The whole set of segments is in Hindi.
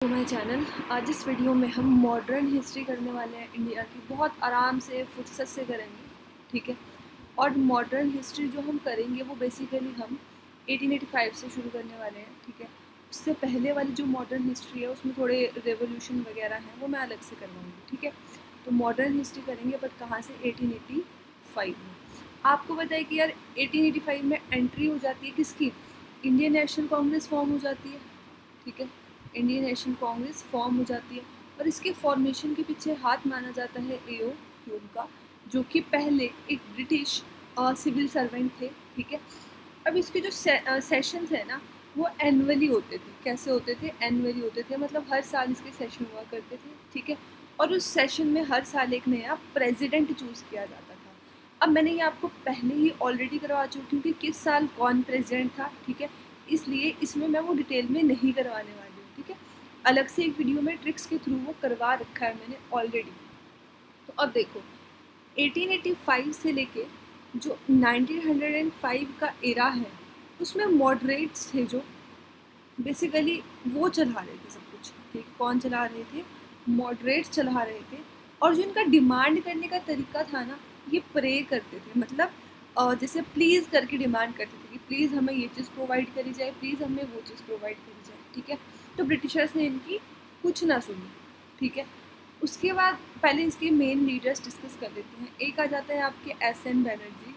To my channel. आज इस वीडियो में हम मॉडर्न हिस्ट्री करने वाले हैं इंडिया की। बहुत आराम से फुर्सत से करेंगे, ठीक है। और मॉडर्न हिस्ट्री जो हम करेंगे वो बेसिकली हम 1885 से शुरू करने वाले हैं, ठीक है। उससे पहले वाली जो मॉडर्न हिस्ट्री है उसमें थोड़े रेवोल्यूशन वगैरह हैं, वो मैं अलग से करवाऊँगी, ठीक है। तो मॉडर्न हिस्ट्री करेंगे बट कहाँ से? 1885 में। आपको बताइए कि यार 1885 में एंट्री हो जाती है किसकी? इंडियन नेशनल कांग्रेस फॉर्म हो जाती है, ठीक है। इंडियन नेशनल कांग्रेस फॉर्म हो जाती है और इसके फॉर्मेशन के पीछे हाथ माना जाता है ए.ओ. ह्यूम का, जो कि पहले एक ब्रिटिश सिविल सर्वेंट थे, ठीक है। अब इसके जो सेशंस है ना वो एनुअली होते थे। कैसे होते थे? एनुअली होते थे, मतलब हर साल इसके सेशन हुआ करते थे, ठीक है। और उस सेशन में हर साल एक नया प्रेसिडेंट चूज़ किया जाता था। अब मैंने ये आपको पहले ही ऑलरेडी करवा चुकी हूँ कि किस साल कौन प्रेसिडेंट था, ठीक है। इसलिए इसमें मैं वो डिटेल में नहीं करवाने वाली हूँ, ठीक है। अलग से एक वीडियो में ट्रिक्स के थ्रू वो करवा रखा है मैंने ऑलरेडी। तो अब देखो 1885 से लेके जो 1905 का एरा है उसमें मॉडरेट्स थे जो बेसिकली वो चला रहे थे सब कुछ, ठीक है। कौन चला रहे थे? मॉडरेट्स चला रहे थे। और जो इनका डिमांड करने का तरीका था ना, ये प्रे करते थे, मतलब जैसे प्लीज़ करके डिमांड करते थे कि प्लीज़ हमें ये चीज़ प्रोवाइड करी जाए, प्लीज़ हमें वो चीज़ प्रोवाइड करी जाए, ठीक है। तो ब्रिटिशर्स ने इनकी कुछ ना सुनी, ठीक है। उसके बाद पहले इसके मेन लीडर्स डिस्कस कर लेते हैं। एक आ जाता है आपके एस.एन. बैनर्जी।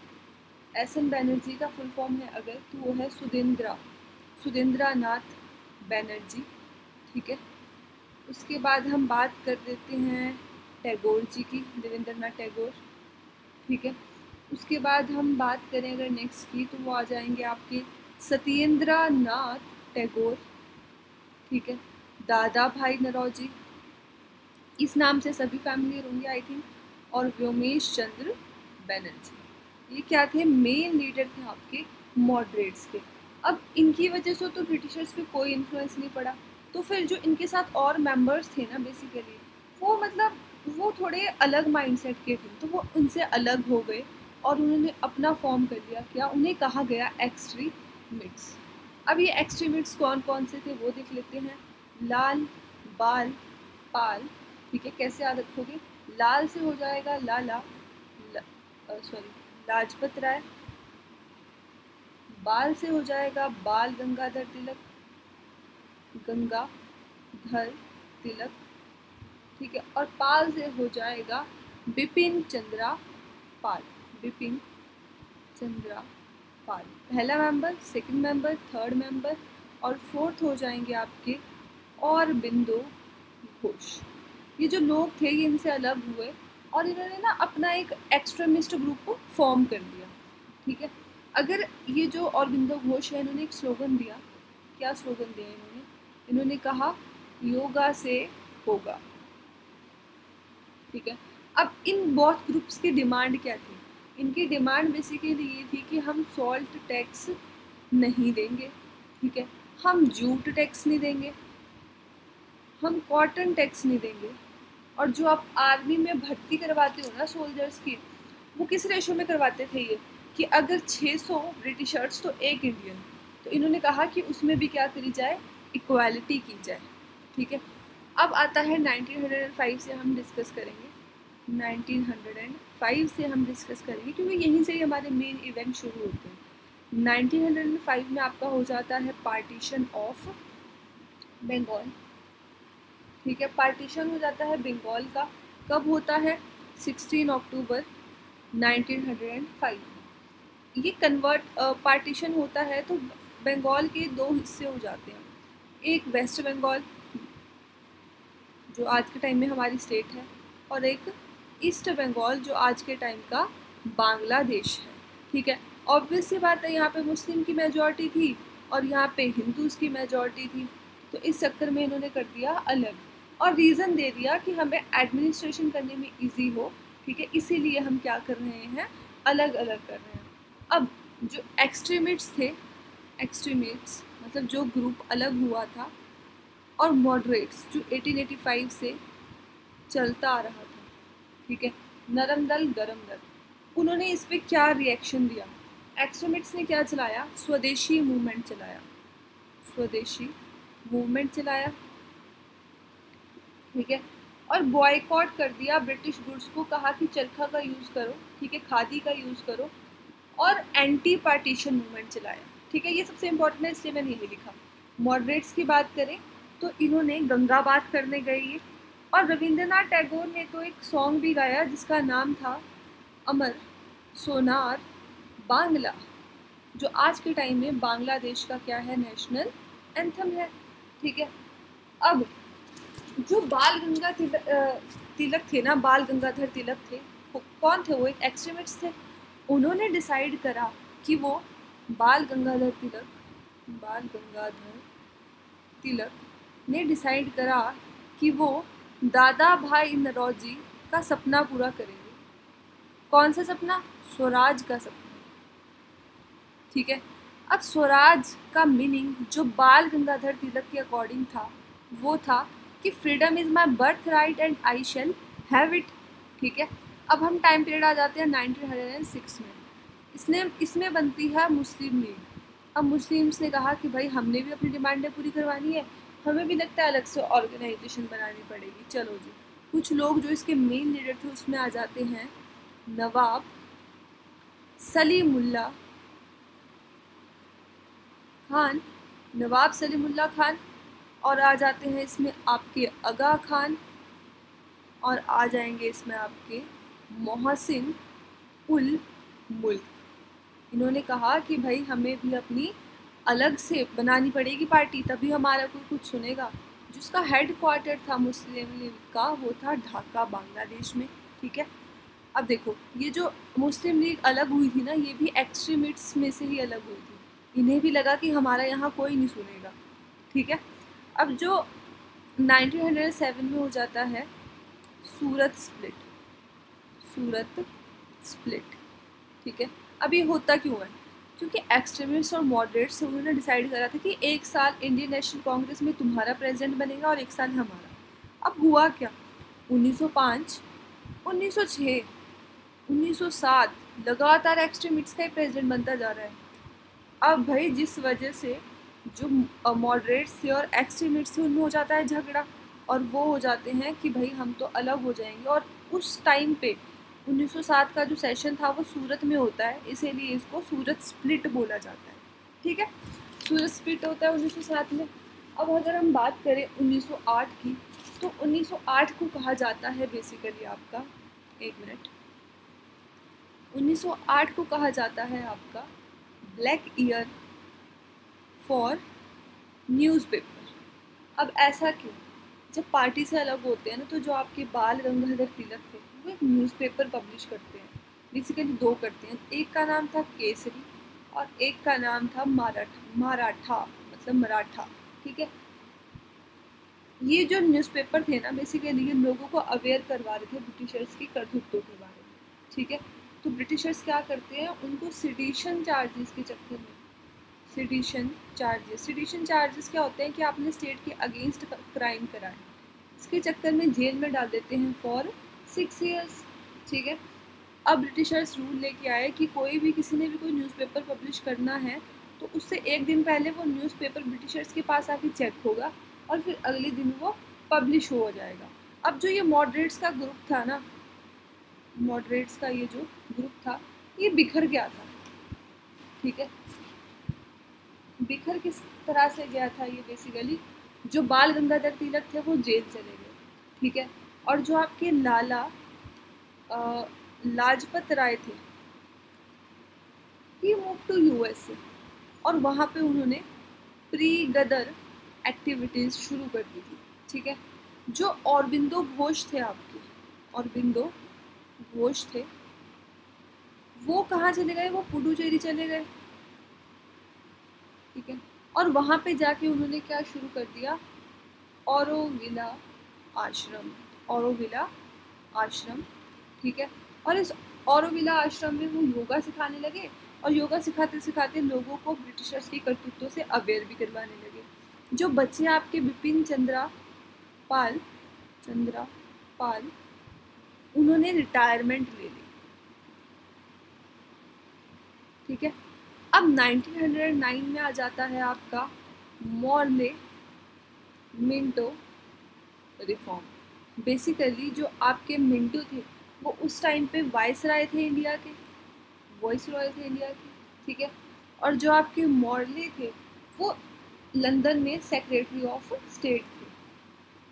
एस.एन. बैनर्जी का फुल फॉर्म है अगर तो वो है सुदेंद्रा नाथ बैनर्जी, ठीक है। उसके बाद हम बात कर देते हैं टैगोर जी की, देवेंद्रनाथ टैगोर, ठीक है। उसके बाद हम बात करें अगर नेक्स्ट की तो वो आ जाएंगे आपके सत्येंद्र नाथ टैगोर, ठीक है। दादा भाई नौरोजी, इस नाम से सभी फैमिलियर होंगे आई थिंक। और व्योमेश चंद्र बैनर्जी, ये क्या थे? मेन लीडर थे आपके मॉडरेट्स के। अब इनकी वजह से तो ब्रिटिशर्स पे कोई इन्फ्लुएंस नहीं पड़ा, तो फिर जो इनके साथ और मेंबर्स थे ना बेसिकली वो मतलब वो थोड़े अलग माइंडसेट के थे, तो वो उनसे अलग हो गए और उन्होंने अपना फॉर्म कर लिया। क्या? उन्हें कहा गया एक्सट्रीमिट्स। अब ये एक्सट्रीमिट्स कौन कौन से थे वो देख लेते हैं। लाल, बाल, पाल, ठीक है। कैसे याद रखोगे? लाल से हो जाएगा लाला, लाजपत राय। बाल से हो जाएगा बाल गंगाधर तिलक, गंगाधर तिलक, ठीक है। और पाल से हो जाएगा बिपिन चंद्रा पाल, बिपिन चंद्रा पाल। पहला member, second member, third member और फोर्थ हो जाएंगे आपके और बिंदु घोष। ये जो लोग थे ये इनसे अलग हुए और इन्होंने ना अपना एक एक्सट्रीमिस्ट ग्रुप को फॉर्म कर लिया, ठीक है। अगर ये जो औरबिंदो घोष है इन्होंने एक स्लोगन दिया। क्या स्लोगन दिया इन्होंने? इन्होंने कहा योगा से होगा, ठीक है। अब इन बोथ ग्रुप्स की डिमांड क्या थी? इनकी डिमांड बेसिकली ये थी कि हम सॉल्ट टैक्स नहीं देंगे, ठीक है। हम जूट टैक्स नहीं देंगे, हम कॉटन टैक्स नहीं देंगे। और जो आप आर्मी में भर्ती करवाते हो ना सोल्जर्स की, वो किस रेशो में करवाते थे ये कि अगर 600 ब्रिटिशर्स तो एक इंडियन, तो इन्होंने कहा कि उसमें भी क्या करी जाए? इक्वालिटी की जाए, ठीक है। अब आता है 1905 से हम डिस्कस करेंगे। 1905 से हम डिस्कस करेंगे क्योंकि यहीं से ही हमारे मेन इवेंट शुरू होते हैं। 1905 में आपका हो जाता है पार्टीशन ऑफ बंगाल, ठीक है। पार्टीशन हो जाता है बंगाल का। कब होता है? 16 अक्टूबर 1905। ये कन्वर्ट पार्टीशन होता है तो बंगाल के दो हिस्से हो जाते हैं। एक वेस्ट बंगाल जो आज के टाइम में हमारी स्टेट है और एक ईस्ट बंगाल जो आज के टाइम का बांग्लादेश है, ठीक है। ऑब्वियस सी बात है यहाँ पे मुस्लिम की मेजॉरिटी थी और यहाँ पे हिंदूज़ की मेजॉरिटी थी, तो इस चक्कर में इन्होंने कर दिया अलग और रीज़न दे दिया कि हमें एडमिनिस्ट्रेशन करने में इजी हो, ठीक है। इसीलिए हम क्या कर रहे हैं? अलग अलग कर रहे हैं। अब जो एक्सट्रीमिट्स थे, एक्सट्रीमिट्स मतलब जो ग्रुप अलग हुआ था, और मॉडरेट्स जो 1885 से चलता आ रहा था, ठीक है। नरम दल गरम दल, उन्होंने इस पर क्या रिएक्शन दिया? एक्सट्रीमिट्स ने क्या चलाया? स्वदेशी मूवमेंट चलाया, स्वदेशी मूवमेंट चलाया, ठीक है। और बॉयकॉट कर दिया ब्रिटिश गुड्स को, कहा कि चरखा का यूज़ करो, ठीक है, खादी का यूज़ करो, और एंटी पार्टीशन मूवमेंट चलाया। ठीक है, ये सबसे इम्पोर्टेंट है इसलिए मैंने यही लिखा। मॉडरेट्स की बात करें तो इन्होंने गंगा बात करने गए ये, और रविंद्रनाथ टैगोर ने तो एक सॉन्ग भी गाया जिसका नाम था अमर सोनार बांग्ला, जो आज के टाइम में बांग्लादेश का क्या है, नेशनल एंथम है। ठीक है। अब जो बाल गंगा तिलक थे ना, बाल गंगाधर तिलक थे, वो कौन थे? वो एक एक्सट्रीमिस्ट थे। उन्होंने डिसाइड करा कि वो बाल गंगाधर तिलक ने डिसाइड करा कि वो दादा भाई नौरोजी का सपना पूरा करेंगे। कौन सा सपना? स्वराज का सपना। ठीक है। अब स्वराज का मीनिंग जो बाल गंगाधर तिलक के अकॉर्डिंग था वो था कि freedom is my birth right and I shall have it. ठीक है। अब हम टाइम पीरियड आ जाते हैं 1906 में। इसमें बनती है मुस्लिम लीग। अब मुस्लिम्स ने कहा कि भाई हमने भी अपनी डिमांडें पूरी करवानी है, हमें भी लगता है अलग से ऑर्गेनाइजेशन बनानी पड़ेगी। चलो जी, कुछ लोग जो इसके मेन लीडर थे उसमें आ जाते हैं नवाब सलीमुल्लाह खान, और आ जाते हैं इसमें आपके आगा खान, और आ जाएंगे इसमें आपके मोहसिन उल मुल्क। इन्होंने कहा कि भाई हमें भी अपनी अलग से बनानी पड़ेगी पार्टी, तभी हमारा कोई कुछ सुनेगा। जिसका हेड क्वार्टर था मुस्लिम लीग का वो था ढाका, बांग्लादेश में। ठीक है। अब देखो, ये जो मुस्लिम लीग अलग हुई थी ना, ये भी एक्सट्रीमिस्ट्स में से ही अलग हुई थी। इन्हें भी लगा कि हमारा यहाँ कोई नहीं सुनेगा। ठीक है। अब जो 1907 में हो जाता है सूरत स्प्लिट। ठीक है। अब ये होता क्यों है? क्योंकि एक्सट्रीमिस्ट और मॉडरेट्स उन्होंने डिसाइड करा था कि एक साल इंडियन नेशनल कांग्रेस में तुम्हारा प्रेसिडेंट बनेगा और एक साल हमारा। अब हुआ क्या? 1905, 1906, 1907 लगातार एक्सट्रीमिस्ट का ही प्रेसिडेंट बनता जा रहा है। अब भाई जिस वजह से जो मॉडरेट्स थे और एक्सट्रीमिस्ट थे उनमें हो जाता है झगड़ा, और वो हो जाते हैं कि भाई हम तो अलग हो जाएंगे। और उस टाइम पे 1907 का जो सेशन था वो सूरत में होता है, इसीलिए इसको सूरत स्प्लिट बोला जाता है। ठीक है। सूरत स्प्लिट होता है 1907 में। अब अगर हम बात करें 1908 की, तो 1908 को कहा जाता है बेसिकली आपका, एक मिनट, 1908 को कहा जाता है आपका ब्लैक ईयर फॉर न्यूज़पेपर। अब ऐसा क्यों? जब पार्टी से अलग होते हैं ना, तो जो आपके बाल गंगाधर तिलक थे वो एक न्यूज़पेपर पब्लिश करते हैं। बेसिकली दो करते हैं, एक का नाम था केसरी और एक का नाम था मराठा, मतलब मराठा। ठीक है। ये जो न्यूज़पेपर थे ना, बेसिकली ये लोगों को अवेयर करवा रहे थे ब्रिटिशर्स की करतूतों के बारे में। ठीक है। तो ब्रिटिशर्स क्या करते हैं, उनको सिडिशन चार्जेस के चक्कर में, सिडिशन चार्जेस क्या होते हैं कि आपने स्टेट के अगेंस्ट क्राइम करा है, इसके चक्कर में जेल में डाल देते हैं फॉर 6 ईयर्स। ठीक है। अब ब्रिटिशर्स रूल लेके आए कि किसी ने भी कोई न्यूज़पेपर पब्लिश करना है तो उससे एक दिन पहले वो न्यूज़पेपर ब्रिटिशर्स के पास आके चेक होगा और फिर अगले दिन वो पब्लिश हो जाएगा। अब जो ये मॉडरेट्स का ग्रुप था ना, मॉडरेट्स का ये जो ग्रुप था ये बिखर गया था। ठीक है। बिखर किस तरह से गया था ये? बेसिकली जो बाल गंगाधर तिलक थे वो जेल चले गए। ठीक है। और जो आपके लाला लाजपत राय थे, ही मूव टू यूएसए, और वहाँ पे उन्होंने प्री गदर एक्टिविटीज़ शुरू कर दी थी। ठीक है। जो औरबिंदो घोष थे आपके, औरबिंदो घोष थे, वो कहाँ चले गए? वो पुडुचेरी चले गए। ठीक है। और वहाँ पे जाके उन्होंने क्या शुरू कर दिया? ऑरोविला आश्रम। ठीक है। और इस ऑरोविला आश्रम में वो योगा सिखाने लगे, और योगा सिखाते सिखाते लोगों को ब्रिटिशर्स की करतूतों से अवेयर भी करवाने लगे। जो बच्चे आपके बिपिन चंद्रा पाल उन्होंने रिटायरमेंट ले ली। ठीक है। अब 1909 में आ जाता है आपका मॉर्ले मिंटो रिफॉर्म। बेसिकली जो आपके मिंटू थे वो उस टाइम पे वाइसराय थे इंडिया के, वॉइसरॉय थे इंडिया के, ठीक है। और जो आपके मॉर्ले थे वो लंदन में सेक्रेटरी ऑफ स्टेट थे।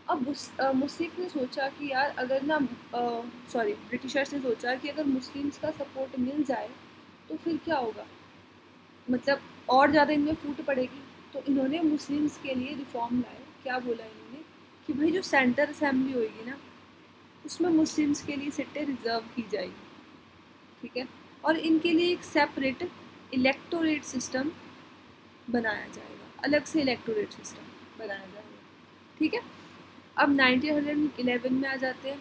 अब मुस्लिम ने सोचा कि यार अगर ना ब्रिटिशर्स ने सोचा कि अगर मुस्लिम्स का सपोर्ट मिल जाए तो फिर क्या होगा, मतलब और ज़्यादा इनमें फूट पड़ेगी। तो इन्होंने मुस्लिम्स के लिए रिफॉर्म लाए। क्या बोला इन्होंने कि भाई जो सेंटर असेंबली होगी ना उसमें मुस्लिम्स के लिए सीटें रिजर्व की जाएगी, ठीक है। और इनके लिए एक सेपरेट इलेक्टोरेट सिस्टम बनाया जाएगा, अलग से इलेक्टोरेट सिस्टम बनाया जाएगा, ठीक है। अब 1911 में आ जाते हैं।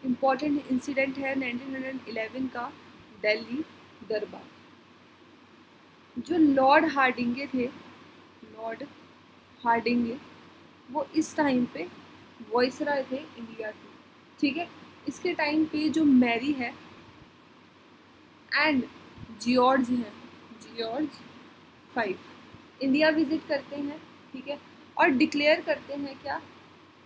इम्पॉर्टेंट इंसिडेंट है 1911 का, दिल्ली दरबार। जो लॉर्ड हार्डिंगे थे, लॉर्ड हार्डिंगे, वो इस टाइम पे वॉइसरॉय थे इंडिया के, ठीक है। इसके टाइम पे जो मैरी है एंड जॉर्ज हैं, जॉर्ज 5 इंडिया विजिट करते हैं, ठीक है। और डिक्लेयर करते हैं क्या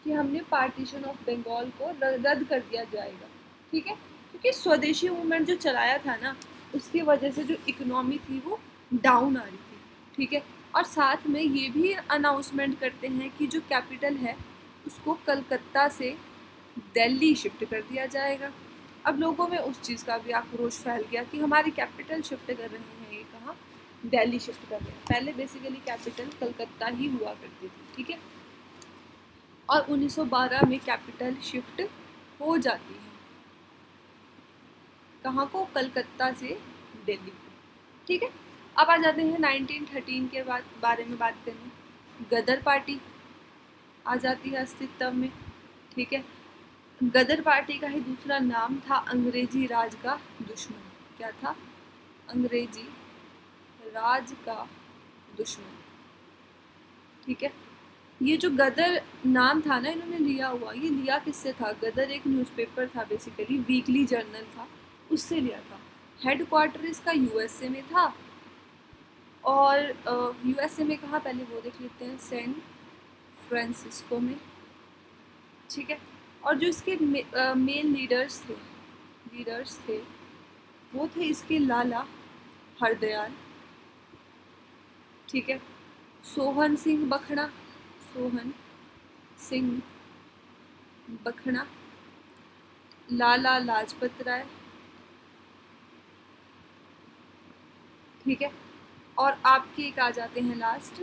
कि हमने पार्टीशन ऑफ बंगाल को रद्द कर दिया जाएगा, ठीक है। क्योंकि स्वदेशी मूवमेंट जो चलाया था ना उसकी वजह से जो इकोनॉमी थी वो डाउन आ रही थी, ठीक है। और साथ में ये भी अनाउंसमेंट करते हैं कि जो कैपिटल है उसको कलकत्ता से दिल्ली शिफ्ट कर दिया जाएगा। अब लोगों में उस चीज़ का भी आक्रोश फैल गया कि हमारी कैपिटल शिफ्ट कर रहे हैं, ये कहाँ, दिल्ली शिफ्ट कर रहे हैं। पहले बेसिकली कैपिटल कलकत्ता ही हुआ करती थी, ठीक है। और 1912 में कैपिटल शिफ्ट हो जाती है, कहाँ को, कलकत्ता से दिल्ली को, ठीक है। अब आ जाते हैं 1913 के बारे में बात करने। गदर पार्टी आ जाती है अस्तित्व में, ठीक है। गदर पार्टी का ही दूसरा नाम था अंग्रेजी राज का दुश्मन। क्या था, अंग्रेजी राज का दुश्मन, ठीक है। ये जो गदर नाम था ना इन्होंने लिया हुआ, ये लिया किससे था, गदर एक न्यूज़पेपर था बेसिकली, वीकली जर्नल था, उससे लिया था। हेडक्वार्टर इसका यूएसए में था। और यूएसए में कहाँ, पहले वो देख लेते हैं, सैन फ्रांसिस्को में, ठीक है। और जो इसके मेन लीडर्स थे वो थे इसके लाला हरदयाल, ठीक है, सोहन सिंह बखड़ा, लाला लाजपत राय, ठीक है। और आपके एक आ जाते हैं लास्ट,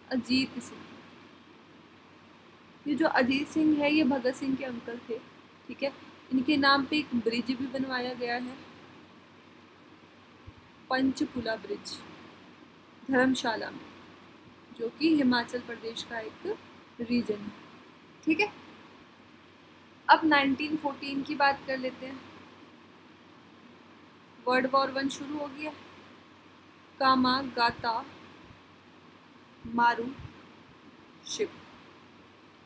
अजीत सिंह। ये जो अजीत सिंह है ये भगत सिंह के अंकल थे, ठीक है। इनके नाम पे एक ब्रिज भी बनवाया गया है, पंचकुला ब्रिज, धर्मशाला में, जो कि हिमाचल प्रदेश का एक रीजन है, ठीक है। अब 1914 की बात कर लेते हैं। वर्ल्ड वॉर 1 शुरू हो गया। कामागाता मारू शिप,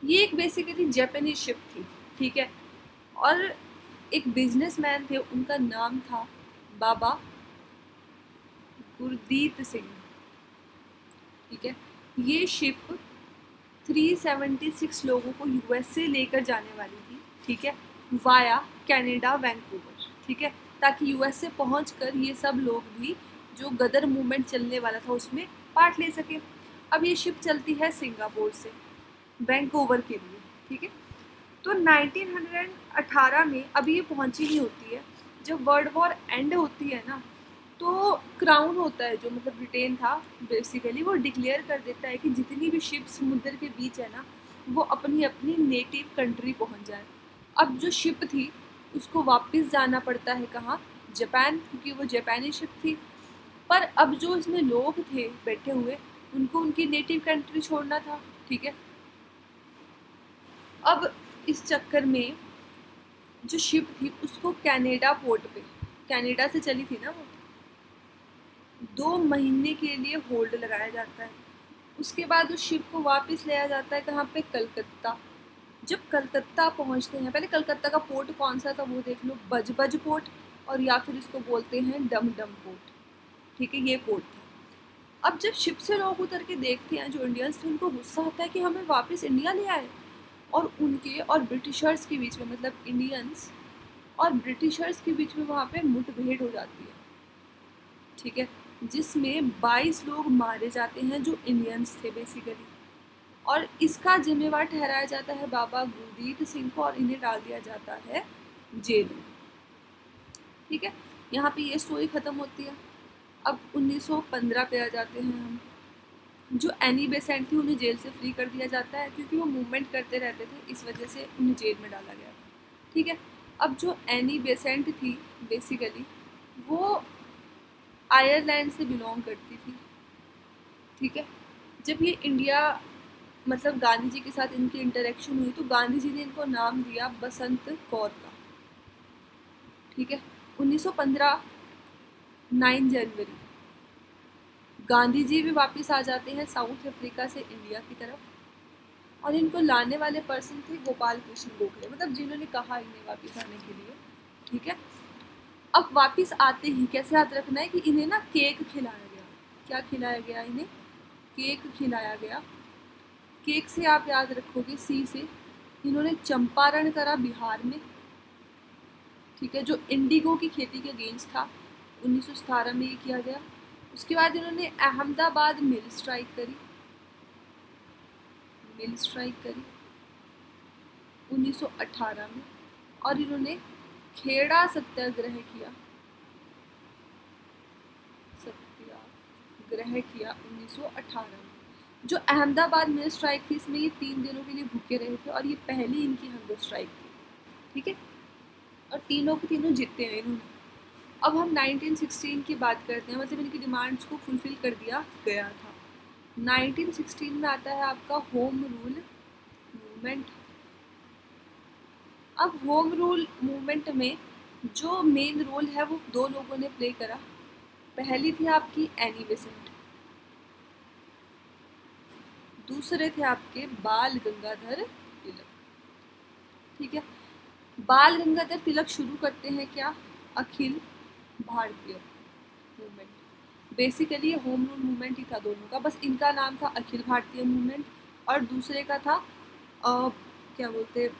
ये एक बेसिकली जापानीज शिप थी, ठीक है। और एक बिजनेसमैन थे, उनका नाम था बाबा गुरदीप सिंह, ठीक है। ये शिप 376 लोगों को यूएसए लेकर जाने वाली थी, ठीक है, वाया कनाडा वैंकूवर, ठीक है, ताकि यूएसए पहुंचकर ये सब लोग भी जो गदर मूवमेंट चलने वाला था उसमें पार्ट ले सके। अब ये शिप चलती है सिंगापुर से वैंकूवर के लिए, ठीक है। तो 1918 में अभी ये पहुंची नहीं होती है। जब वर्ल्ड वॉर एंड होती है ना तो क्राउन होता है जो मतलब ब्रिटेन था बेसिकली, वो डिक्लेयर कर देता है कि जितनी भी शिप समुद्र के बीच है ना वो अपनी अपनी नेटिव कंट्री पहुंच जाए। अब जो शिप थी उसको वापस जाना पड़ता है कहाँ, जापान, क्योंकि वो जापानी शिप थी। पर अब जो इसमें लोग थे बैठे हुए उनको उनकी नेटिव कंट्री छोड़ना था, ठीक है। अब इस चक्कर में जो शिप थी उसको कनाडा पोर्ट पे, कनाडा से चली थी ना वो, 2 महीने के लिए होल्ड लगाया जाता है। उसके बाद उस शिप को वापस लाया जाता है कहाँ पे, कलकत्ता। जब कलकत्ता पहुँचते हैं, पहले कलकत्ता का पोर्ट कौन सा था वो देख लो, बज पोर्ट, और या फिर इसको बोलते हैं डम पोर्ट, ठीक है, ये पोर्ट था। अब जब शिप से लोग उतर के देखते हैं जो इंडियंस थे, उनको गुस्सा आता है कि हमें वापस इंडिया ले आए और उनके और ब्रिटिशर्स के बीच में, मतलब इंडियंस और ब्रिटिशर्स के बीच में वहाँ पे मुठभेड़ हो जाती है, ठीक है, जिसमें 22 लोग मारे जाते हैं जो इंडियंस थे बेसिकली, और इसका जिम्मेवार ठहराया जाता है बाबा गुरदीप सिंह को, और इन्हें डाल दिया जाता है जेल में, ठीक है। यहाँ पे ये स्टोरी ख़त्म होती है। अब 1915 पे आ जाते हैं हम। जो एनी बेसेंट थी उन्हें जेल से फ्री कर दिया जाता है, क्योंकि वो मूवमेंट करते रहते थे, इस वजह से उन्हें जेल में डाला गया था, ठीक है। अब जो एनी बेसेंट थी बेसिकली वो आयरलैंड से बिलोंग करती थी, ठीक है। जब ये इंडिया, मतलब गांधी जी के साथ इनकी इंटरेक्शन हुई, तो गांधी जी ने इनको नाम दिया बसंत कौर का, ठीक है। 1915 9 जनवरी गांधी जी भी वापस आ जाते हैं साउथ अफ्रीका से इंडिया की तरफ, और इनको लाने वाले पर्सन थे गोपाल कृष्ण गोखले, मतलब जिन्होंने कहा इन्हें वापस आने के लिए, ठीक है। अब वापस आते ही कैसे याद रखना है कि इन्हें ना केक खिलाया गया। क्या खिलाया गया? इन्हें केक खिलाया गया। केक से आप याद रखोगे सी से, इन्होंने चंपारण करा बिहार में, ठीक है, जो इंडिगो की खेती के अगेंस्ट था। 1917 में ये किया गया। उसके बाद इन्होंने अहमदाबाद मिल स्ट्राइक करी, 1918 में, और इन्होंने खेड़ा सत्याग्रह किया, 1918 में। जो अहमदाबाद मिल स्ट्राइक थी, इसमें ये 3 दिनों के लिए भूखे रहे थे, और ये पहली इनकी हंगर स्ट्राइक थी, ठीक है, और तीनों के तीनों जीते हैं इन्होंने। अब हम 1916 की बात करते हैं, मतलब इनकी डिमांड्स को फुलफिल कर दिया गया था। 1916 में आता है आपका होम रूल मूवमेंट। अब होम रूल मूवमेंट में जो मेन रोल है वो 2 लोगों ने प्ले करा। पहली थी आपकी एनी बेसेंट, दूसरे थे आपके बाल गंगाधर तिलक, ठीक है। बाल गंगाधर तिलक शुरू करते हैं क्या? अखिल भारतीय मूवमेंट। बेसिकली ये होम रूल मूवमेंट ही था दोनों का, बस इनका नाम था अखिल भारतीय मूवमेंट, और दूसरे का था क्या बोलते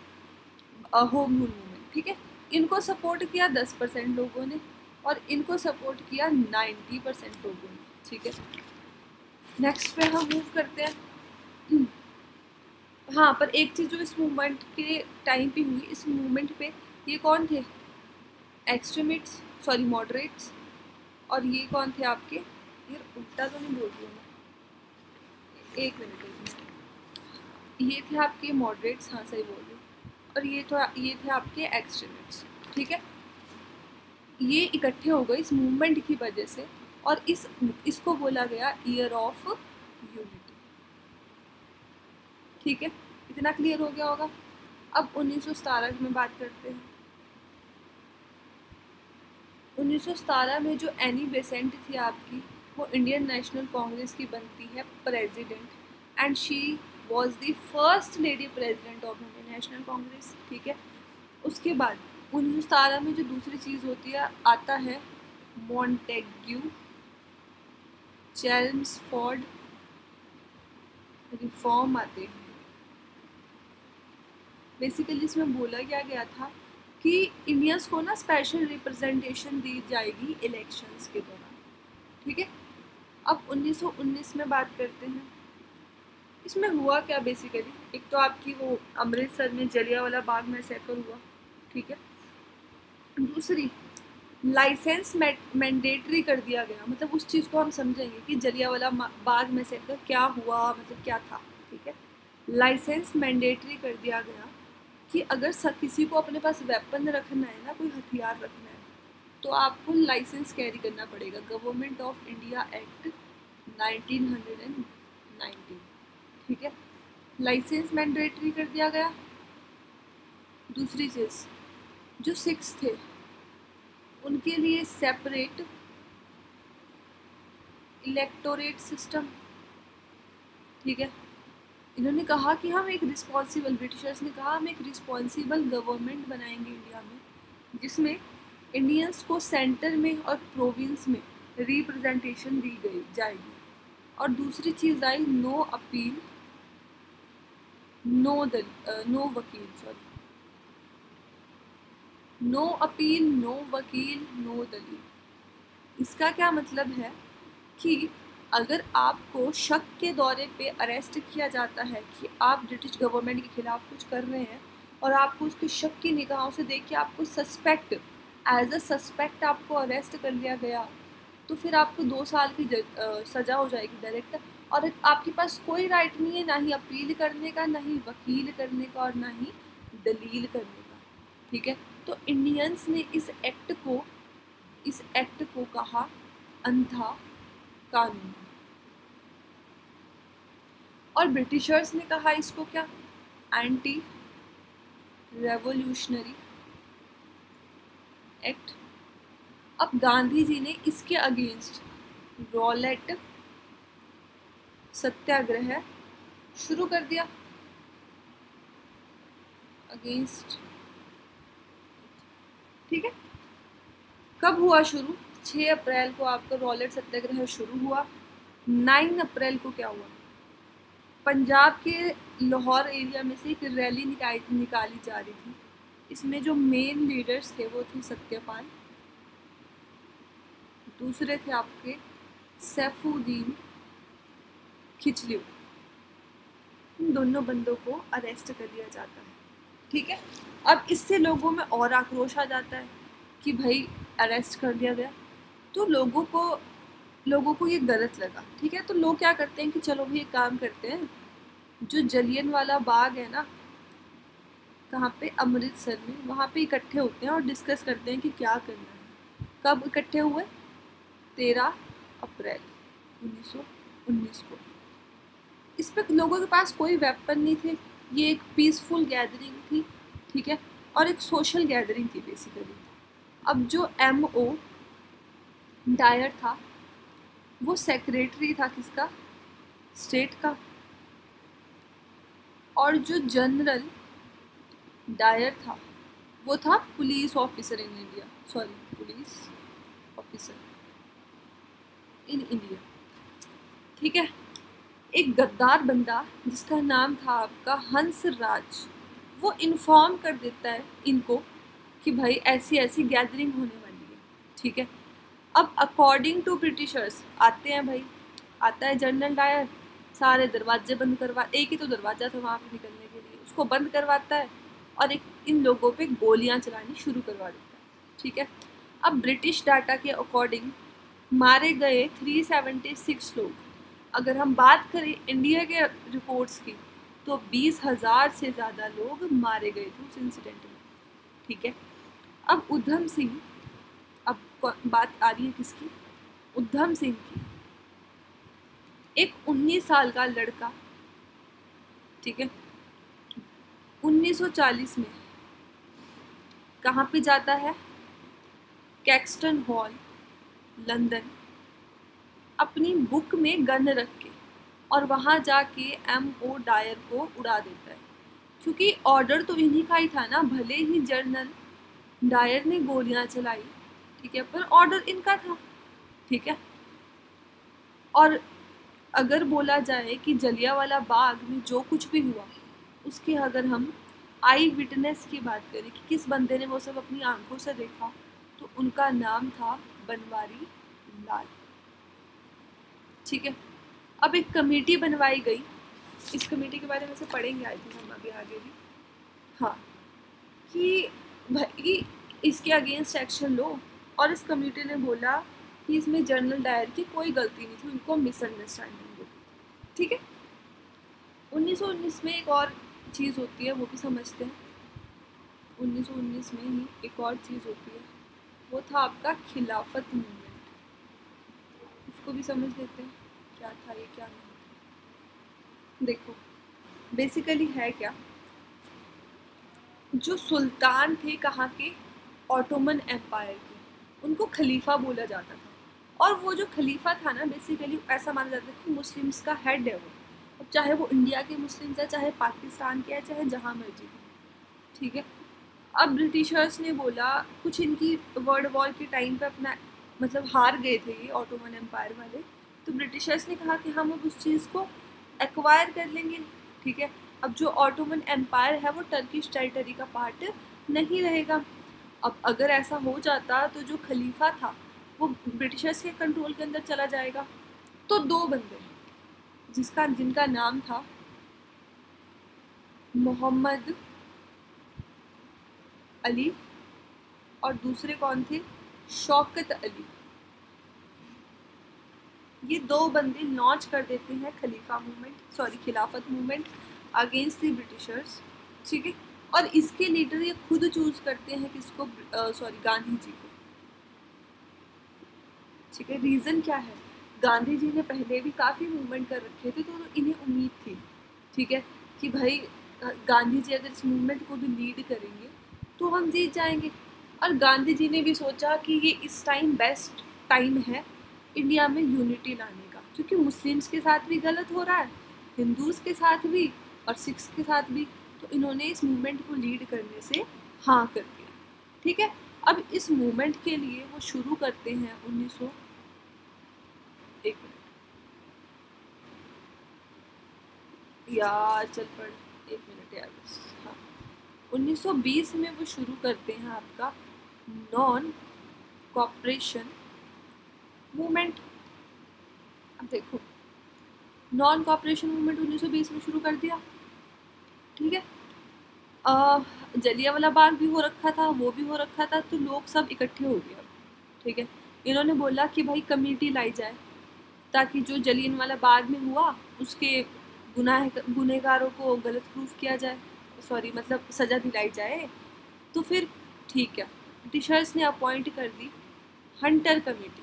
होम रूल मूवमेंट, ठीक है। इनको सपोर्ट किया 10% लोगों ने, और इनको सपोर्ट किया 90% लोगों ने, ठीक है। नेक्स्ट पे हम मूव करते हैं। हाँ, पर एक चीज़ जो इस मूवमेंट के टाइम पे हुई, इस मूवमेंट पे ये कौन थे? एक्सट्रीमिस्ट्स, सॉरी मॉडरेट्स, और ये कौन थे आपके, यार उल्टा तो नहीं बोल रही हूँ मैं, एक मिनट, ये थे आपके मॉडरेट्स, हाँ सही बोल रही हूँ, और ये थे आपके एक्सट्रीमिस्ट्स, ठीक है। ये इकट्ठे हो गए इस मूवमेंट की वजह से, और इसको बोला गया ईयर ऑफ यूनिटी, ठीक है। इतना क्लियर हो गया होगा। अब 1917 में बात करते हैं। 1917 में जो एनी बेसेंट थी आपकी, वो इंडियन नेशनल कांग्रेस की बनती है president, and she was the first lady president of Indian national Congress, ठीक है। उसके बाद 1917 में जो दूसरी चीज़ होती है, आता है मॉन्टेग्यू चेल्मस्फोर्ड रिफॉर्म आते हैं। बेसिकली इसमें बोला क्या गया था कि इंडियंस को ना स्पेशल रिप्रेजेंटेशन दी जाएगी इलेक्शंस के दौरान, ठीक है। अब 1919 में बात करते हैं। इसमें हुआ क्या बेसिकली, एक तो आपकी वो अमृतसर में जलियांवाला बाग मैसेकर हुआ, ठीक है। दूसरी, लाइसेंस मैंडेटरी कर दिया गया, मतलब उस चीज़ को हम समझेंगे कि जलियांवाला बाग मैसेकर क्या हुआ, मतलब क्या था, ठीक है। लाइसेंस मैंडेटरी कर दिया गया कि अगर किसी को अपने पास वेपन रखना है ना, कोई हथियार रखना है, तो आपको लाइसेंस कैरी करना पड़ेगा। गवर्नमेंट ऑफ इंडिया एक्ट 1919, ठीक है। लाइसेंस मैंडेटरी कर दिया गया। दूसरी चीज़, जो सिख्स थे उनके लिए सेपरेट इलेक्टोरेट सिस्टम, ठीक है। इन्होंने कहा कि हम एक रिस्पॉन्सिबल, ब्रिटिशर्स ने कहा हम एक रिस्पॉन्सिबल गवर्नमेंट बनाएंगे इंडिया में, जिसमें इंडियंस को सेंटर में और प्रोविंस में रिप्रेजेंटेशन दी गई जाएगी। और दूसरी चीज़ आई नो अपील नो वकील, सॉरी, नो अपील, नो वकील, नो दलील। इसका क्या मतलब है कि अगर आपको शक के दौरे पे अरेस्ट किया जाता है कि आप ब्रिटिश गवर्नमेंट के खिलाफ कुछ कर रहे हैं और आपको उसके शक की निगाहों से देख के आपको सस्पेक्ट, एज अ सस्पेक्ट आपको अरेस्ट कर लिया गया, तो फिर आपको 2 साल की सज़ा हो जाएगी डायरेक्ट। और आपके पास कोई राइट नहीं है ना ही अपील करने का, ना ही वकील करने का, और ना ही दलील करने का। ठीक है, तो इंडियंस ने इस एक्ट को कहा अंधा कानून, और ब्रिटिशर्स ने कहा इसको क्या, एंटी रेवोल्यूशनरी एक्ट। अब गांधी जी ने इसके अगेंस्ट रॉलेट सत्याग्रह शुरू कर दिया अगेंस्ट। ठीक है, कब हुआ शुरू? 6 अप्रैल को आपका रॉलेट सत्याग्रह शुरू हुआ। 9 अप्रैल को क्या हुआ? पंजाब के लाहौर एरिया में से एक रैली निकाली जा रही थी। इसमें जो मेन लीडर्स थे वो थे सत्यपाल, दूसरे थे आपके सैफुद्दीन खिचलू। इन दोनों बंदों को अरेस्ट कर लिया जाता है। ठीक है, अब इससे लोगों में और आक्रोश आ जाता है कि भाई अरेस्ट कर दिया गया, तो लोगों को ये गलत लगा। ठीक है, तो लोग क्या करते हैं कि चलो भाई एक काम करते हैं, जो जलियन वाला बाग है ना, कहाँ पे, अमृतसर में, वहाँ पे इकट्ठे होते हैं और डिस्कस करते हैं कि क्या करना है। कब इकट्ठे हुए? 13 अप्रैल 1919 को। इस पर लोगों के पास कोई वेपन नहीं थे, ये एक पीसफुल गैदरिंग थी। ठीक है, और एक सोशल गैदरिंग थी बेसिकली। अब जो M.O. डायर था वो सेक्रेटरी था किसका? स्टेट का। और जो जनरल डायर था वो था police officer in India, sorry, police officer in India. ठीक है, एक गद्दार बंदा जिसका नाम था आपका हंस राज, वो इन्फॉर्म कर देता है इनको कि भाई ऐसी ऐसी गैदरिंग होने वाली है। ठीक है, अब अकॉर्डिंग टू ब्रिटिशर्स आते हैं भाई, आता है जनरल डायर, सारे दरवाजे बंद करवा, एक ही तो दरवाज़ा था वहाँ पे निकलने के लिए, उसको बंद करवाता है और इन लोगों पे गोलियां चलानी शुरू करवा देता है। ठीक है, अब ब्रिटिश डाटा के अकॉर्डिंग मारे गए 376 लोग। अगर हम बात करें इंडिया के रिपोर्ट्स की तो 20,000 से ज़्यादा लोग मारे गए थे उस इंसिडेंट में। ठीक है, अब उधम सिंह, अब बात आ रही है किसकी? उधम सिंह की। एक 19 साल का लड़का, ठीक है, 1940 में कहाँ पे जाता है? कैक्सटन हॉल, लंदन, अपनी बुक में गन रख के, और वहाँ जाके M.O. डायर को उड़ा देता है। क्योंकि ऑर्डर तो इन्हीं का ही था ना, भले ही जनरल डायर ने गोलियां चलाई, ठीक है, पर ऑर्डर इनका था। ठीक है, और अगर बोला जाए कि जलियांवाला बाग में जो कुछ भी हुआ उसके अगर हम आई विटनेस की बात करें कि किस बंदे ने वो सब अपनी आंखों से देखा, तो उनका नाम था बनवारी लाल। ठीक है, अब एक कमेटी बनवाई गई, इस कमेटी के बारे में से पढ़ेंगे आई थिंक हम अभी आगे भी, हाँ, कि भाई इसके अगेंस्ट एक्शन लो। और इस कमेटी ने बोला कि इसमें जनरल डायर की कोई गलती नहीं थी, उनको मिसअंडरस्टैंडिंग हुई। ठीक है, 1919 में एक और चीज़ होती है, वो भी समझते हैं। 1919 में ही एक और चीज़ होती है, वो था आपका खिलाफत मूवमेंट। उसको भी समझ लेते हैं क्या था ये, क्या नहीं था। देखो बेसिकली है क्या, जो सुल्तान थे कहाँ के? ऑटोमन एम्पायर के, उनको खलीफा बोला जाता था। और वो जो खलीफा था ना, बेसिकली ऐसा माना जाता है कि मुस्लिम्स का हेड है वो। अब चाहे वो इंडिया के मुस्लिम्स है, चाहे पाकिस्तान के है, चाहे जहाँ मर्जी हो। ठीक है, अब ब्रिटिशर्स ने बोला, कुछ इनकी वर्ल्ड वॉर के टाइम पे अपना मतलब हार गए थे ये ऑटोमन एम्पायर वाले, तो ब्रिटिशर्स ने कहा कि हम अब उस चीज़ को एक्वायर कर लेंगे। ठीक है, अब जो ऑटोमन एम्पायर है वो टर्किश टेरिटरी का पार्ट नहीं रहेगा। अब अगर ऐसा हो जाता तो जो खलीफा था वो ब्रिटिशर्स के कंट्रोल के अंदर चला जाएगा। तो दो बंदे जिनका नाम था मोहम्मद अली और दूसरे कौन थे, शौकत अली, ये दो बंदे लॉन्च कर देते हैं खिलाफत मूवमेंट अगेंस्ट द ब्रिटिशर्स। ठीक है, और इसके लीडर ये खुद चूज करते हैं किसको, गांधी जी को। ठीक है, रीज़न क्या है, गांधी जी ने पहले भी काफ़ी मूवमेंट कर रखे थे, तो इन्हें उम्मीद थी, ठीक है, कि भाई गांधी जी अगर इस मूवमेंट को भी लीड करेंगे तो हम जीत जाएंगे। और गांधी जी ने भी सोचा कि ये इस टाइम बेस्ट टाइम है इंडिया में यूनिटी लाने का, क्योंकि मुस्लिम्स के साथ भी गलत हो रहा है, हिंदूज़ के साथ भी और सिख्स के साथ भी, तो इन्होंने इस मूवमेंट को लीड करने से हाँ कर दिया। ठीक है, अब इस मूवमेंट के लिए वो शुरू करते हैं 1901 यार चल पड़ 1 मिनट यार बस, हाँ 1920 में वो शुरू करते हैं आपका नॉन कॉपरेशन मूवमेंट। अब देखो, नॉन कॉपरेशन मूवमेंट 1920 में शुरू कर दिया, ठीक है, जलियांवाला बाग भी हो रखा था, वो भी हो रखा था, तो लोग सब इकट्ठे हो गए। ठीक है, इन्होंने बोला कि भाई कमेटी लाई जाए ताकि जो जलियांवाला बाग में हुआ उसके गुनहगारों को गलत प्रूफ किया जाए, मतलब सज़ा दिलाई जाए। तो फिर ठीक है, ब्रिटिशर्स ने अपॉइंट कर दी हंटर कमेटी।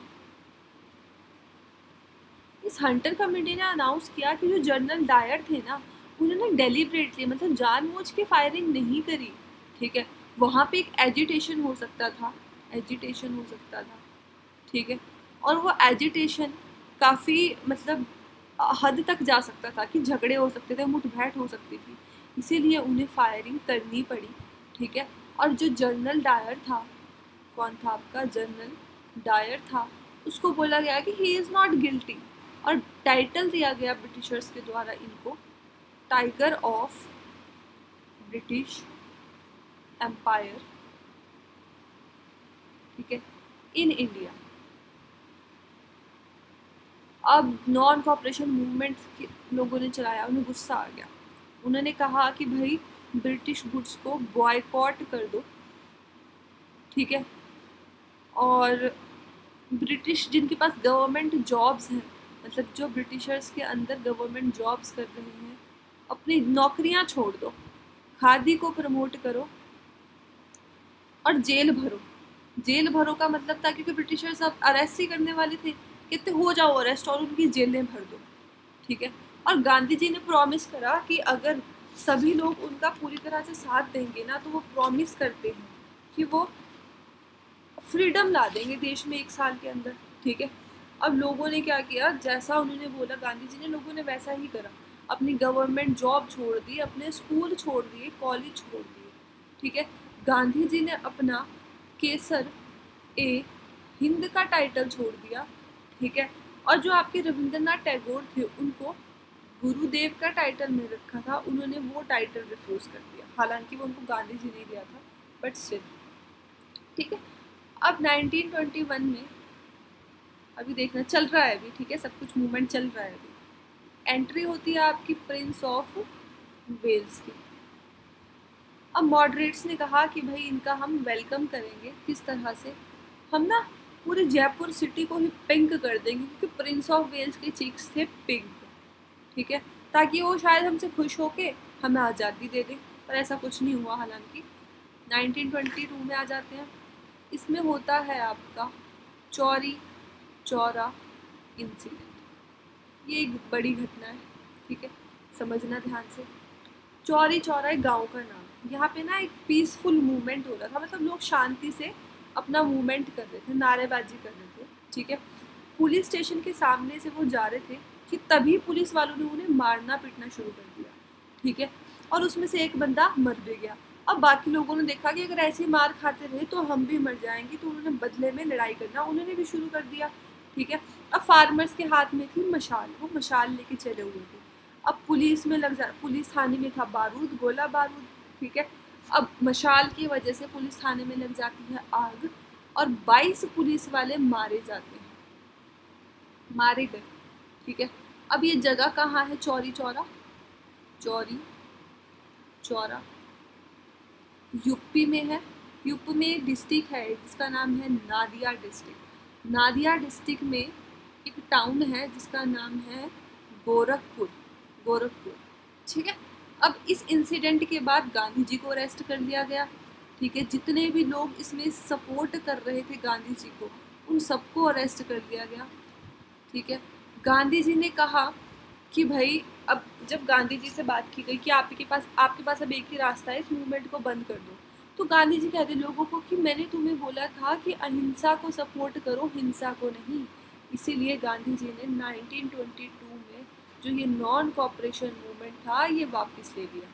इस हंटर कमेटी ने अनाउंस किया कि जो जनरल डायर थे ना, उन्होंने डेलिब्रेटली मतलब जानबूझ के फायरिंग नहीं करी। ठीक है, वहाँ पे एक एजिटेशन हो सकता था, ठीक है, और वो एजिटेशन काफ़ी मतलब हद तक जा सकता था कि झगड़े हो सकते थे, मुठभेड़ हो सकती थी, इसीलिए उन्हें फायरिंग करनी पड़ी। ठीक है, और जो जनरल डायर था, कौन था आपका, जनरल डायर था, उसको बोला गया कि ही इज़ नॉट गिल्टी, और टाइटल दिया गया ब्रिटिशर्स के द्वारा इनको टाइगर ऑफ ब्रिटिश एम्पायर, ठीक है, इन इंडिया। अब नॉन कॉपरेशन मूवमेंट के लोगों ने चलाया, उन्हें गुस्सा आ गया, उन्होंने कहा कि भाई ब्रिटिश गुड्स को बॉयकॉट कर दो। ठीक है, और ब्रिटिश जिनके पास गवर्नमेंट जॉब्स हैं, मतलब जो ब्रिटिशर्स के अंदर गवर्नमेंट जॉब्स कर रहे हैं, अपनी नौकरियां छोड़ दो, खादी को प्रमोट करो और जेल भरो का मतलब था, क्योंकि ब्रिटिशर्स अब अरेस्ट ही करने वाले थे, कहते हो जाओ अरेस्ट और उनकी जेलें भर दो। ठीक है, और गांधी जी ने प्रॉमिस करा कि अगर सभी लोग उनका पूरी तरह से साथ देंगे ना, तो वो प्रॉमिस करते हैं कि वो फ्रीडम ला देंगे देश में 1 साल के अंदर। ठीक है, अब लोगों ने क्या किया, जैसा उन्होंने बोला गांधी जी ने, लोगों ने वैसा ही करा, अपनी गवर्नमेंट जॉब छोड़ दी, अपने स्कूल छोड़ दिए, कॉलेज छोड़ दिए। ठीक है, गांधी जी ने अपना केसर ए हिंद का टाइटल छोड़ दिया। ठीक है, और जो आपके रविंद्रनाथ टैगोर थे, उनको गुरुदेव का टाइटल मिल रखा था, उन्होंने वो टाइटल रिफ्यूज़ कर दिया, हालांकि वो उनको गांधी जी ने दिया था, बट स्टिल। ठीक है, अब 1921 में अभी देखना चल रहा है अभी, ठीक है, सब कुछ मूवमेंट चल रहा है अभी, एंट्री होती है आपकी प्रिंस ऑफ वेल्स की। अब मॉडरेट्स ने कहा कि भाई इनका हम वेलकम करेंगे, किस तरह से, हम ना पूरे जयपुर सिटी को ही पिंक कर देंगे, क्योंकि प्रिंस ऑफ वेल्स के चीक्स थे पिंक। ठीक है, ताकि वो शायद हमसे खुश होके हमें आज़ादी दे दें, पर ऐसा कुछ नहीं हुआ। हालांकि 1922 में आ जाते हैं, इसमें होता है आपका चौरी चौरा इंसिडेंट। ये एक बड़ी घटना है, ठीक है, समझना ध्यान से। चौरी चौरा एक गाँव का नाम, यहाँ पे ना एक पीसफुल मूवमेंट हो रहा था, मतलब लोग शांति से अपना मूवमेंट कर रहे थे, नारेबाजी कर रहे थे। ठीक है, पुलिस स्टेशन के सामने से वो जा रहे थे कि तभी पुलिस वालों ने उन्हें मारना पीटना शुरू कर दिया। ठीक है, और उसमें से एक बंदा मर भी गया। अब बाकी लोगों ने देखा कि अगर ऐसी मार खाते रहे तो हम भी मर जाएंगे, तो उन्होंने बदले में लड़ाई करना उन्होंने भी शुरू कर दिया। ठीक है, अब फार्मर्स के हाथ में थी मशाल, वो मशाल लेके चले हुए थे। अब पुलिस थाने में था बारूद, गोला बारूद, ठीक है। अब मशाल की वजह से पुलिस थाने में लग जाती है आग और 22 पुलिस वाले मारे जाते हैं, मारे गए, ठीक है। अब ये जगह कहाँ है? चौरी चौरा, चौरी चौरा यूपी में है। यूपी में एक डिस्ट्रिक्ट है जिसका नाम है नादिया डिस्ट्रिक्ट। नादिया डिस्ट्रिक्ट में एक टाउन है जिसका नाम है गोरखपुर, गोरखपुर, ठीक है। अब इस इंसिडेंट के बाद गांधी जी को अरेस्ट कर लिया गया, ठीक है। जितने भी लोग इसमें सपोर्ट कर रहे थे गांधी जी को, उन सबको अरेस्ट कर लिया गया, ठीक है। गांधी जी ने कहा कि भाई, अब जब गांधी जी से बात की गई कि आपके पास अब एक ही रास्ता है, इस मूवमेंट को बंद कर दो, तो गांधी जी कहते लोगों को कि मैंने तुम्हें बोला था कि अहिंसा को सपोर्ट करो, हिंसा को नहीं। इसीलिए गांधी जी ने 1922 में जो ये नॉन कॉपरेशन मूवमेंट था ये वापस ले लिया,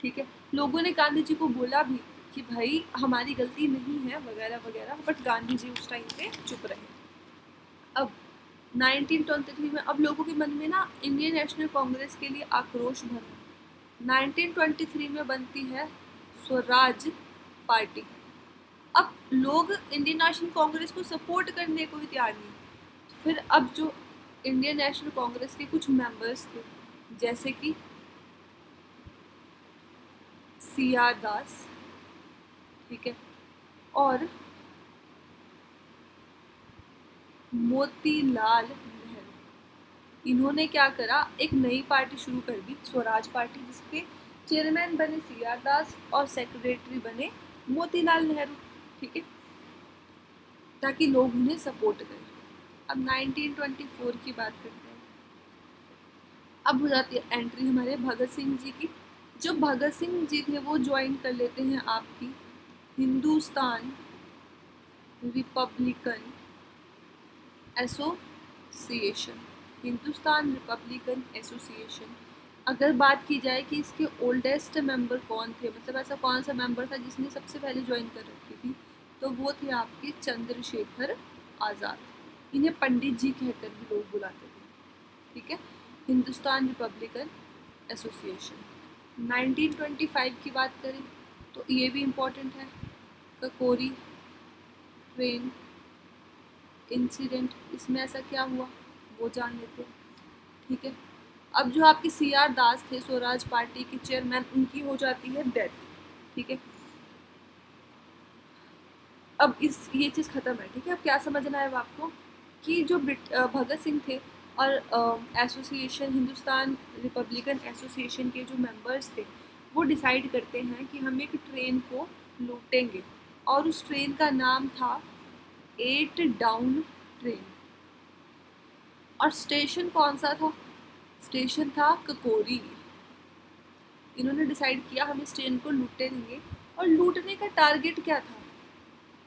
ठीक है। लोगों ने गांधी जी को बोला भी कि भाई हमारी गलती नहीं है वगैरह वगैरह, बट गांधी जी उस टाइम पे चुप रहे। अब 1923 में अब लोगों के मन में ना इंडियन नेशनल कांग्रेस के लिए आक्रोश भरा। 1923 में बनती है स्वराज पार्टी। अब लोग इंडियन नेशनल कांग्रेस को सपोर्ट करने को ही तैयार नहीं। फिर अब जो इंडियन नेशनल कांग्रेस के कुछ मेंबर्स थे, जैसे कि CR दास, ठीक है, और मोतीलाल नेहरू, इन्होंने क्या करा, एक नई पार्टी शुरू कर दी, स्वराज पार्टी, जिसके चेयरमैन बने CR दास और सेक्रेटरी बने मोतीलाल नेहरू, ठीक है, ताकि लोग उन्हें सपोर्ट करें। अब 1924 की बात करते हैं। अब हो जाती है एंट्री हमारे भगत सिंह जी की। जो भगत सिंह जी थे वो ज्वाइन कर लेते हैं आपकी Hindustan Republican association, Hindustan Republican association. अगर बात की जाए कि इसके ओल्डेस्ट मेंबर कौन थे, मतलब ऐसा कौन सा मेंबर था जिसने सबसे पहले ज्वाइन कर रखी थी, तो वो थे आपके चंद्रशेखर आज़ाद। इन्हें पंडित जी कहकर भी लोग बुलाते थे, ठीक है। Hindustan Republican association. 1925 की बात करें तो ये भी इम्पोर्टेंट है, ककोरी ट्रेन इंसिडेंट। इसमें ऐसा क्या हुआ वो जान लेते हैं, ठीक है। अब जो आपके CR दास थे, स्वराज पार्टी के चेयरमैन, उनकी हो जाती है डेथ, ठीक है। अब ये चीज़ खत्म है, ठीक है। अब क्या समझना है आपको कि जो भगत सिंह थे और एसोसिएशन, हिंदुस्तान रिपब्लिकन एसोसिएशन के जो मेंबर्स थे, वो डिसाइड करते हैं कि हम एक ट्रेन को लूटेंगे, और उस ट्रेन का नाम था 8 डाउन ट्रेन। और स्टेशन कौन सा था? स्टेशन था ककोरी। इन्होंने डिसाइड किया हम इस ट्रेन को लूटेंगे, और लूटने का टारगेट क्या था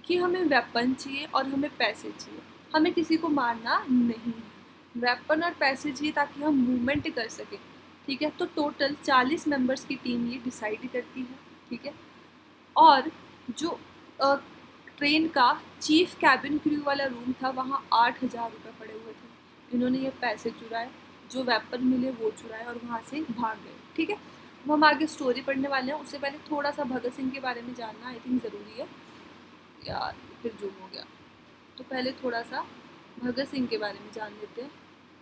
कि हमें वेपन चाहिए और हमें पैसे चाहिए, हमें किसी को मारना नहीं है, वेपन और पैसे चाहिए ताकि हम मूवमेंट कर सकें, ठीक है। तो टोटल 40 मेंबर्स की टीम ये डिसाइड करती है, ठीक है। और जो ट्रेन का चीफ कैबिन क्रू वाला रूम था, वहाँ 8,000 रुपये पड़े हुए थे। इन्होंने ये पैसे चुराए, जो वेपन मिले वो चुराए और वहाँ से भाग गए, ठीक है। वो हम आगे स्टोरी पढ़ने वाले हैं, उससे पहले थोड़ा सा भगत सिंह के बारे में जानना आई थिंक ज़रूरी है। यार फिर जूम हो गया, तो पहले थोड़ा सा भगत सिंह के बारे में जान लेते हैं,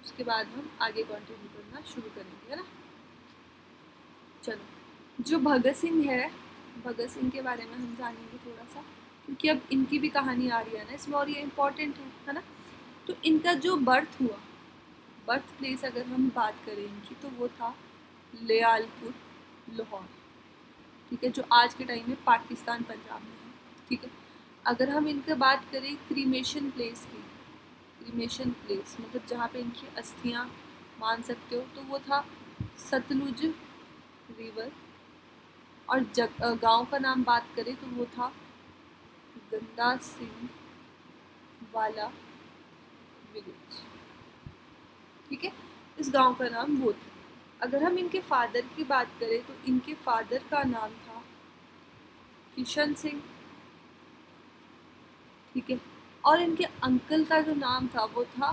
उसके बाद हम आगे कंटिन्यू करना शुरू करेंगे, है ना। चलो, जो भगत सिंह है, भगत सिंह के बारे में हम जानेंगे थोड़ा सा, क्योंकि अब इनकी भी कहानी आ रही है ना इसमें, और ये इम्पोर्टेंट है ना। तो इनका जो बर्थ हुआ, बर्थ प्लेस अगर हम बात करें इनकी, तो वो था लियालपुर, लाहौर, ठीक है, जो आज के टाइम में पाकिस्तान, पंजाब में है, ठीक है। अगर हम इनका बात करें क्रीमेशन प्लेस की, क्रीमेशन प्लेस मतलब जहाँ पे इनकी अस्थियाँ मान सकते हो, तो वो था सतलुज रिवर। और गांव का नाम बात करें तो वो था गंदा सिंह वाला विलेज, ठीक है। इस गांव का नाम वो था। अगर हम इनके फादर की बात करें तो इनके फादर का नाम था किशन सिंह, ठीक है। और इनके अंकल का जो नाम था वो था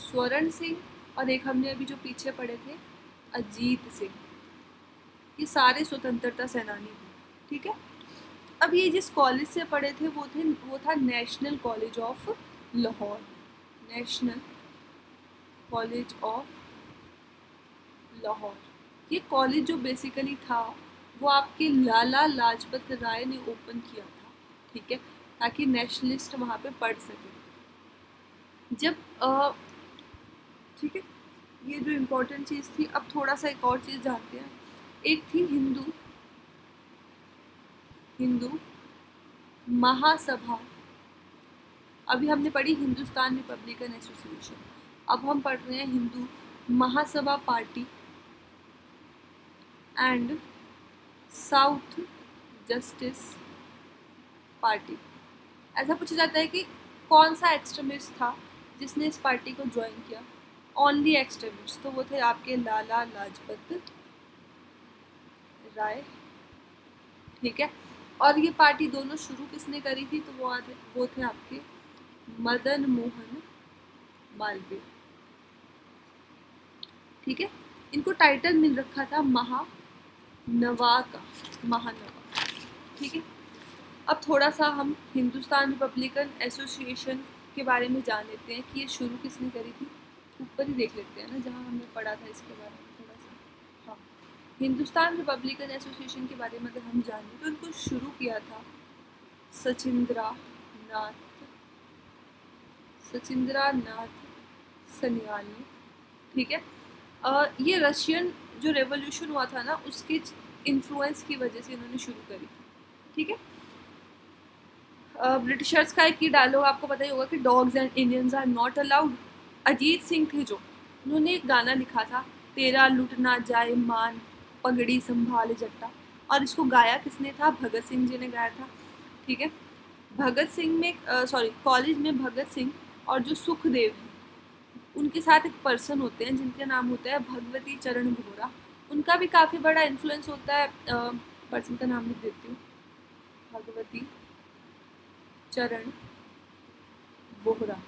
स्वर्ण सिंह, और एक हमने अभी जो पीछे पढ़े थे अजीत सिंह, ये सारे स्वतंत्रता सेनानी थे। ठीक है, अब ये जिस कॉलेज से पढ़े थे वो था national college of Lahore, national college of Lahore. ये कॉलेज जो बेसिकली था वो आपके लाला लाजपत राय ने ओपन किया था। ठीक है, ताकि नेशनलिस्ट वहाँ पे पढ़ सके। जब ठीक है, ये जो इम्पोर्टेंट चीज़ थी। अब थोड़ा सा एक और चीज़ जानते हैं। एक थी हिंदू महासभा। अभी हमने पढ़ी हिंदुस्तान रिपब्लिकन एसोसिएशन, अब हम पढ़ रहे हैं Hindu Mahasabha Party and South Justice Party. ऐसा पूछा जाता है कि कौन सा एक्सट्रीमिस्ट था जिसने इस पार्टी को ज्वाइन किया। ओनली एक्सट्रीमिस्ट, तो वो थे आपके लाला लाजपत राय। ठीक है, और ये पार्टी दोनों शुरू किसने करी थी, तो वो थे आपके मदन मोहन मालवीय। ठीक है, इनको टाइटल मिल रखा था महानवा का, महानवा। ठीक है, अब थोड़ा सा हम हिंदुस्तान रिपब्लिकन एसोसिएशन के बारे में जान लेते हैं कि ये शुरू किसने करी थी। ऊपर ही देख लेते हैं ना जहाँ हमने पढ़ा था इसके बारे में थोड़ा सा। हाँ, हिंदुस्तान रिपब्लिकन एसोसिएशन के बारे में अगर हम जानें तो इनको शुरू किया था सचिंद्रा नाथ सन्याल ने। ठीक है, ये रशियन जो रेवोल्यूशन हुआ था ना उसके इन्फ्लुएंस की वजह से इन्होंने शुरू करी। ठीक है, ब्रिटिशर्स का एक ही डायलॉग आपको पता ही होगा कि dogs and Indians are not allowed. Ajit Singh थे जो, उन्होंने एक गाना लिखा था, तेरा लुटना जाए मान पगड़ी संभाल जट्टा, और इसको गाया किसने था, भगत सिंह जी ने गाया था। ठीक है, भगत सिंह में कॉलेज में भगत सिंह और जो सुखदेव हैं उनके साथ एक पर्सन होते हैं जिनका नाम होता है भगवती चरण वोहरा। उनका भी काफ़ी बड़ा इन्फ्लुएंस होता है। पर्सन का नाम लिख देती हूँ, भगवती चरण वोहरा।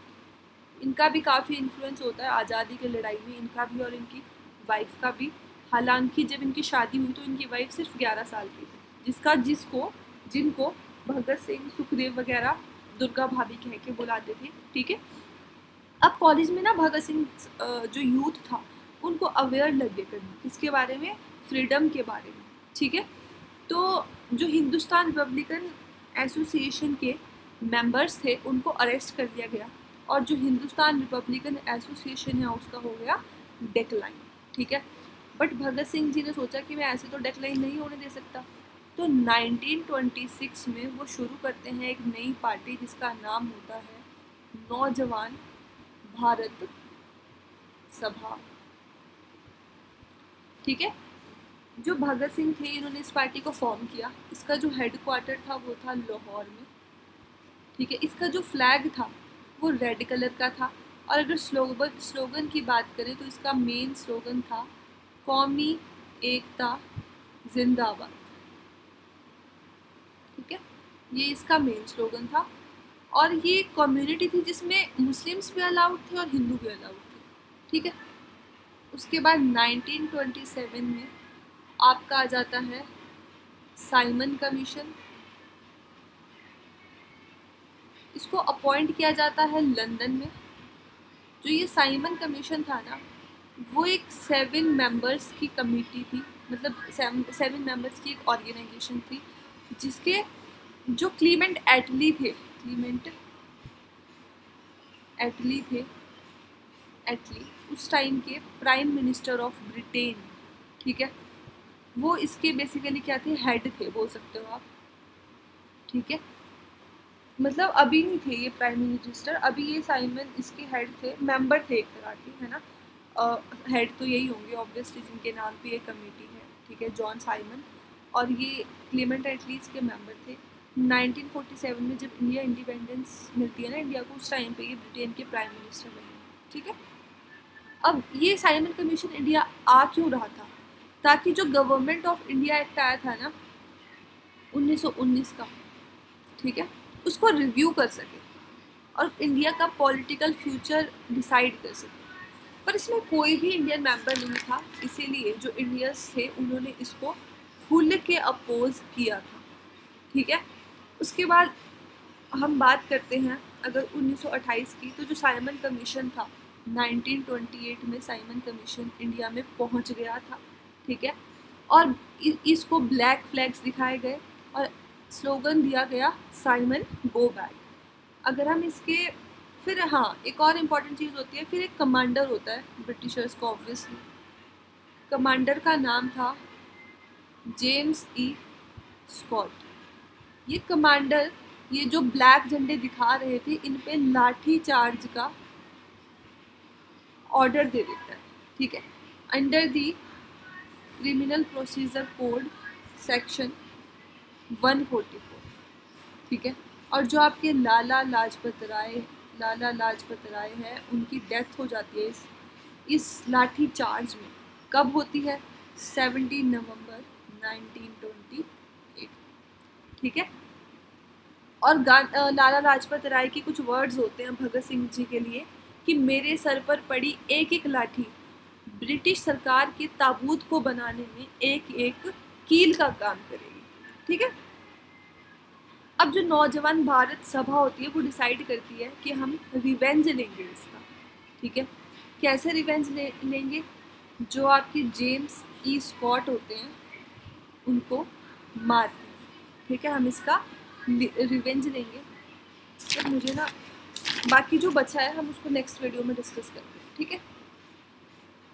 इनका भी काफ़ी इन्फ्लुएंस होता है आज़ादी की लड़ाई में, इनका भी और इनकी वाइफ का भी। हालांकि जब इनकी शादी हुई तो इनकी वाइफ सिर्फ 11 साल की थी, जिनको भगत सिंह सुखदेव वगैरह दुर्गा भाभी कह के बुलाते थे। ठीक है, अब कॉलेज में ना भगत सिंह जो यूथ था उनको अवेयर लगे करने किसके बारे में, फ्रीडम के बारे में। ठीक है, तो जो हिंदुस्तान रिपब्लिकन एसोसिएशन के मेंबर्स थे उनको अरेस्ट कर दिया गया और जो हिंदुस्तान रिपब्लिकन एसोसिएशन है उसका हो गया डेक्लाइन। ठीक है, बट भगत सिंह जी ने सोचा कि मैं ऐसे तो डेक्लाइन नहीं होने दे सकता, तो 1926 में वो शुरू करते हैं एक नई पार्टी जिसका नाम होता है नौजवान भारत सभा। ठीक है, जो भगत सिंह थे इन्होंने इस पार्टी को फॉर्म किया। इसका जो हेडक्वार्टर था वो था लाहौर में। ठीक है, इसका जो फ्लैग था वो रेड कलर का था, और अगर स्लोगन की बात करें तो इसका मेन स्लोगन था कौमी एकता जिंदाबाद। ठीक है, ये इसका मेन स्लोगन था, और ये कम्युनिटी थी जिसमें मुस्लिम्स भी अलाउड थे और हिंदू भी अलाउड थे। ठीक है, उसके बाद 1927 में आपका आ जाता है साइमन कमीशन। इसको अपॉइंट किया जाता है लंदन में। जो ये साइमन कमीशन था ना वो एक 7 मेंबर्स की कमेटी थी, मतलब 7 मेंबर्स की एक ऑर्गेनाइजेशन थी जिसके जो क्लीमेंट एटली थे, उस टाइम के प्राइम मिनिस्टर ऑफ ब्रिटेन। ठीक है, वो इसके बेसिकली क्या थे, हेड थे बोल सकते हो आप। ठीक है, मतलब अभी नहीं थे ये प्राइम मिनिस्टर, अभी ये साइमन इसके हेड थे, मेंबर थे एक तरह के, है ना। हेड तो यही होंगे ऑब्वियसली जिनके नाम पे ये कमेटी है। ठीक है, जॉन साइमन, और ये क्लेमेंट एटली के मेंबर थे। 1947 में जब इंडिया इंडिपेंडेंस मिलती है ना इंडिया को, उस टाइम पे ये ब्रिटेन के प्राइम मिनिस्टर बने। ठीक है, अब ये साइमन कमीशन इंडिया आ क्यों रहा था, ताकि जो गवर्नमेंट ऑफ इंडिया एक्ट आया था ना 1919 का, ठीक है, उसको रिव्यू कर सके और इंडिया का पॉलिटिकल फ्यूचर डिसाइड कर सके। पर इसमें कोई भी इंडियन मेंबर नहीं था, इसीलिए जो इंडियंस थे उन्होंने इसको खुल के अपोज किया था। ठीक है, उसके बाद हम बात करते हैं अगर 1928 की, तो जो साइमन कमीशन था 1928 में साइमन कमीशन इंडिया में पहुंच गया था। ठीक है, और इसको ब्लैक फ्लैग्स दिखाए गए और स्लोगन दिया गया साइमन गो बैक। अगर हम इसके फिर हाँ, एक और इम्पॉर्टेंट चीज़ होती है, फिर एक कमांडर होता है ब्रिटिशर्स को, ऑब्वियसली कमांडर का नाम था जेम्स ई स्कॉट। ये कमांडर ये जो ब्लैक झंडे दिखा रहे थे इन पे लाठी चार्ज का ऑर्डर दे देता है। ठीक है, under the criminal procedure code section 144। ठीक है, और जो आपके लाला लाजपत राय है उनकी डेथ हो जाती है इस लाठी चार्ज में। कब होती है? 17 नवंबर 1928। ठीक है, और लाला लाजपत राय की कुछ वर्ड्स होते हैं भगत सिंह जी के लिए कि मेरे सर पर पड़ी एक एक लाठी ब्रिटिश सरकार के ताबूत को बनाने में एक एक कील का काम करेगी। ठीक है, अब जो नौजवान भारत सभा होती है वो डिसाइड करती है कि हम रिवेंज लेंगे इसका। ठीक है, कैसे रिवेंज लेंगे? जो आपके जेम्स ई स्कॉट होते हैं उनको मार के। ठीक है, हम इसका रिवेंज लेंगे। तो मुझे ना बाकी जो बचा है हम उसको नेक्स्ट वीडियो में डिस्कस करते हैं। ठीक है।